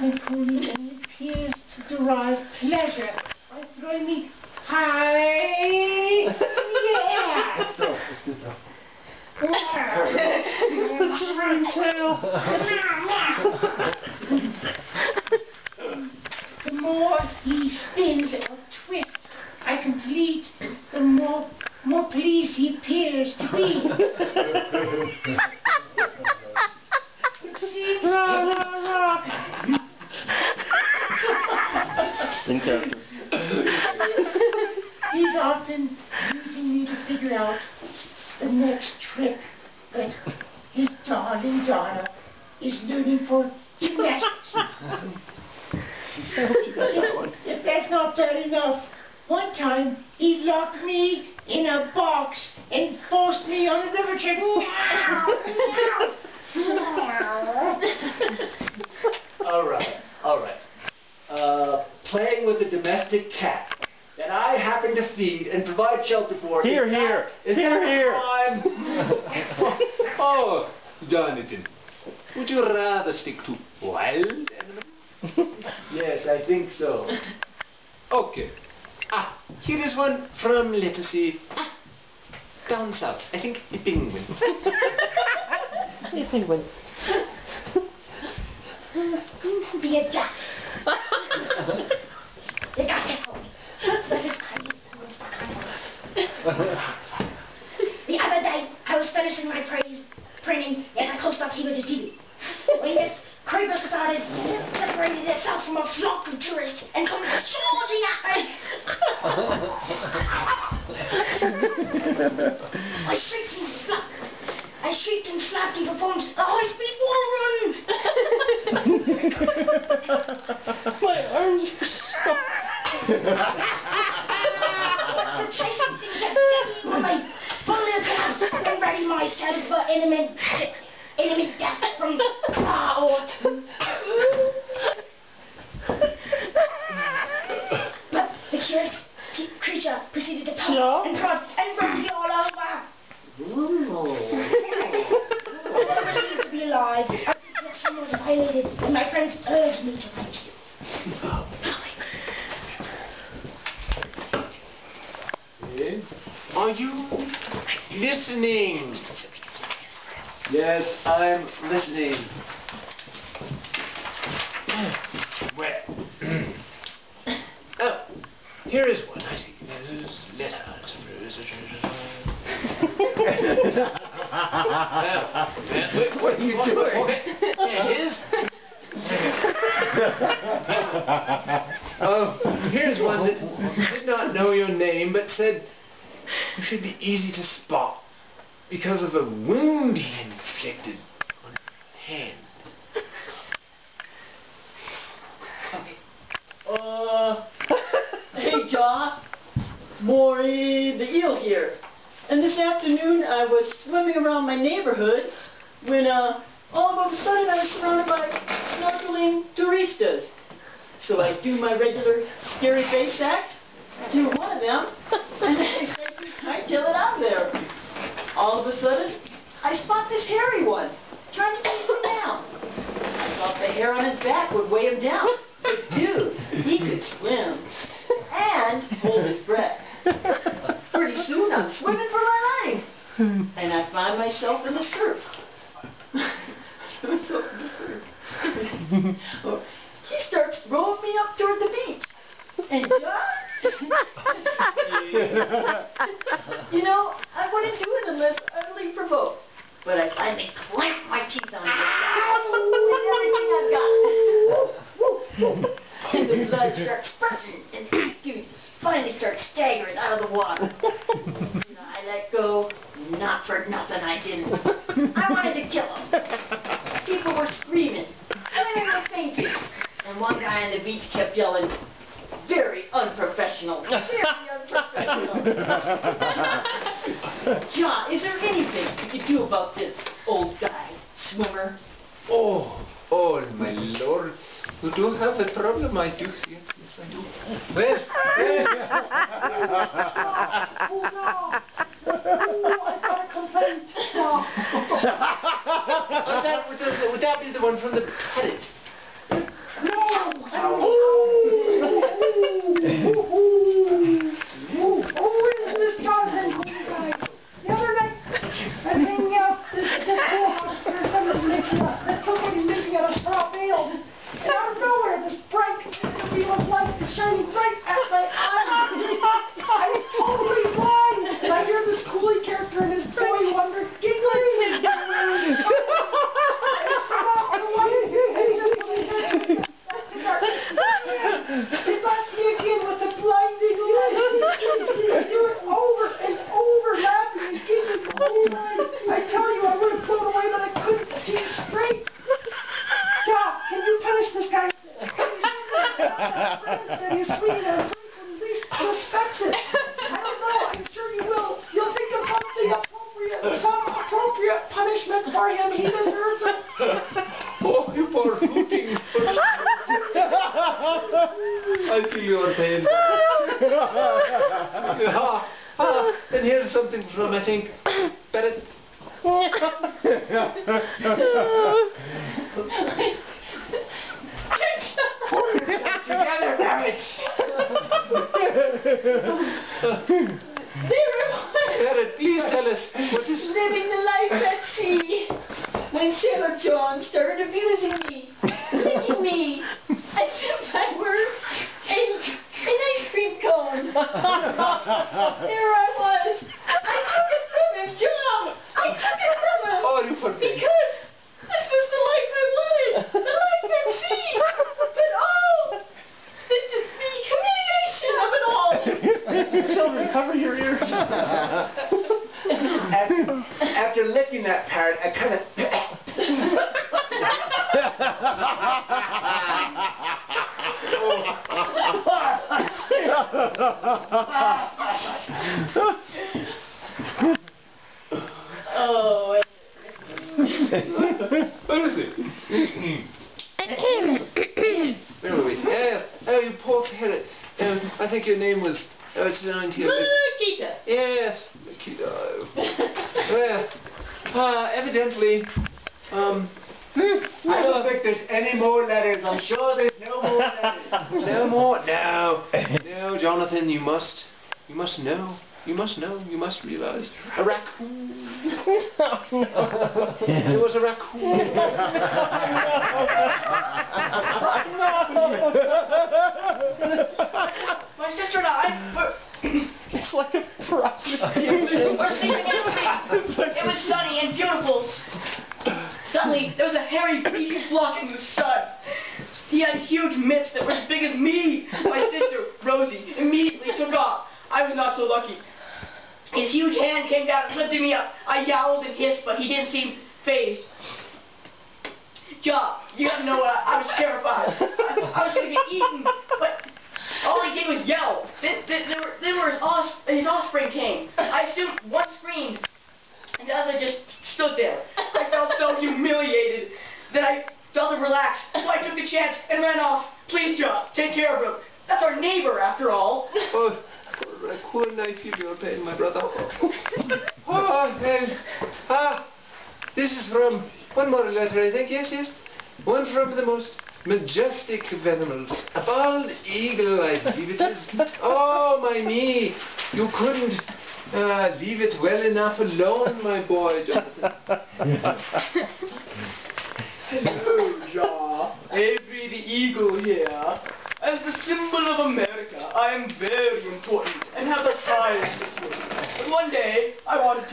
darling Cooley, and he appears to derive pleasure by throwing me high. Yeah! The more he spins or twists I complete, the more pleased he appears to be. It seems he's often using me to figure out the next trick that his darling daughter is learning for gymnastics. If that's not bad enough, one time he locked me in a box and forced me on a river trip. All right. Playing with a domestic cat that I happen to feed and provide shelter for. Here. Crime? Oh, Jonathan, would you rather stick to wild animals? Yes, I think so. Okay. Here is one from, let us see, down south. I think a penguin. A penguin. Be a jack. You got it for me. The other day, I was finishing my printing and I closed up here with the TV. When this creeper started separating itself from a flock of tourists and coming charging at me. I shrieked and flapped and performed a high-speed wall run. My arms are stuck. The chasing things kept getting on my finally collapsed and ready myself for imminent death from claw or tooth. But the curious creature proceeded to poke and prod and rub me all over. I wanted to be alive. I did get somewhat violated, and my friends urged me to write you. Are you listening? Yes, I'm listening. Well, oh, here is one. I see. There's a letter. What are you doing? There it is. Oh, here's one that did not know your name, but said you should be easy to spot because of a wound he inflicted on your hand. Hey, Jaw. Maury the eel here. And this afternoon I was swimming around my neighborhood when all of a sudden I was surrounded by snorkeling touristas. So I do my regular scary face act to one of them, and I kill it out there. All of a sudden, I spot this hairy one trying to chase me down. I thought the hair on his back would weigh him down. But dude, he could swim and hold his breath. Pretty soon I'm swimming for my life. And I find myself in the surf. He starts throwing me up toward the beach. And you know, I wouldn't do it unless utterly provoked. But I finally clamped my teeth on it. Everything I've got. And the blood starts spurting. And dude finally starts staggering out of the water. You know, I let go. Not for nothing I didn't. I wanted to kill him. People were screaming. Women were fainting. And one guy on the beach kept yelling, "Very unprofessional. Very unprofessional." John, is there anything you could do about this old guy, swimmer? Oh, my lord. You do have a problem, I do. Yes, I do. Well, Oh no! Oh, I got a complaint. would that be the one from the paddock? No! He's sweet and least suspects it. I don't know. I'm sure you will. You'll think of something appropriate, some appropriate punishment for him. He deserves it. Oh, you poor hooting. I feel your pain. And here's something from, I think, Bennett. Together, Barrett! Bennett, please tell us what is... Living the life at sea. When Sailor John started abusing me, licking me, as if I were an ice cream cone. There I was. I took it from him, John. I took it from him. Oh, you poor thing. Because this was the life I wanted. The life at sea. But oh, the humiliation of it all. Children, cover your ears. After licking that parrot, I kind of... Oh. What is it? Where were we? Yes. Oh, you poor parrot. I think your name was... Oh, it's down here. Makita. Yes. Makita. Well, evidently, I don't think there's any more letters. I'm sure there's no more letters. no more? No. No, Jonathan, you must know. You must know. You must realize. A raccoon. There was a raccoon. My sister and I It's like a prostitution. were sleeping in the street. It was sunny and beautiful. Suddenly, there was a hairy beast blocking the sun. He had huge mitts that were as big as me. My sister, Rosie, immediately took off. I was not so lucky. His huge hand came down and lifted me up. I yowled and hissed, but he didn't seem fazed. Job, you don't know what I was terrified. I was going to get eaten, but all he did was yell. Then his offspring came. I assumed one screamed, and the other just stood there. I felt so humiliated that I felt to relax, so I took the chance and ran off. Please, Job, take care of him. That's our neighbor, after all. Oh, poor raccoon, I feel your pain, my brother. Oh, this is from one more letter, I think. Yes, yes. One from the most majestic of animals. A bald eagle, I believe it is. Oh, my me. You couldn't leave it well enough alone, my boy, Jonathan. Hello, Jaw. Avery the Eagle here. As the symbol of America, I am very important and have the highest security. But one day, I wanted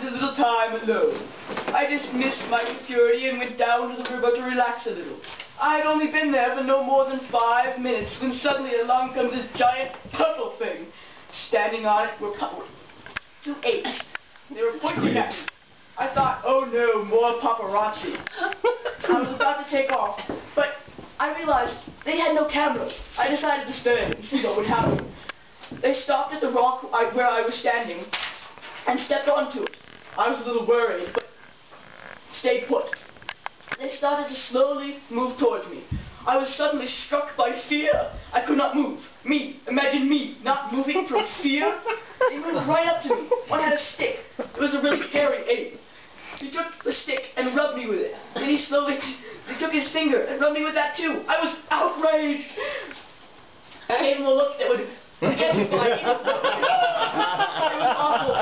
a little time alone. I dismissed my security and went down to the river to relax a little. I had only been there for no more than 5 minutes when suddenly along comes this giant purple thing. Standing on it were 2 apes. They were pointing at me. I thought, oh no, more paparazzi. I was about to take off, but I realized they had no cameras. I decided to stay and see what would happen. They stopped at the rock where I was standing and stepped onto it. I was a little worried, but stayed put. They started to slowly move towards me. I was suddenly struck by fear. I could not move. Me, imagine me, not moving from fear. They moved right up to me. One had a stick. It was a really hairy ape. He took the stick and rubbed me with it. Then he slowly took his finger and rubbed me with that too. I was outraged. I gave him a look that would petrify me.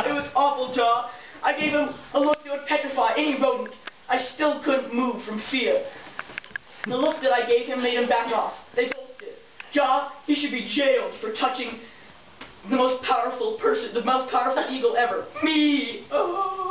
It was awful, Jaw. I gave him a look that would petrify any rodent. I still couldn't move from fear. The look that I gave him made him back off. They both did. Jaw, he should be jailed for touching the most powerful person, the most powerful eagle ever. Me! Oh.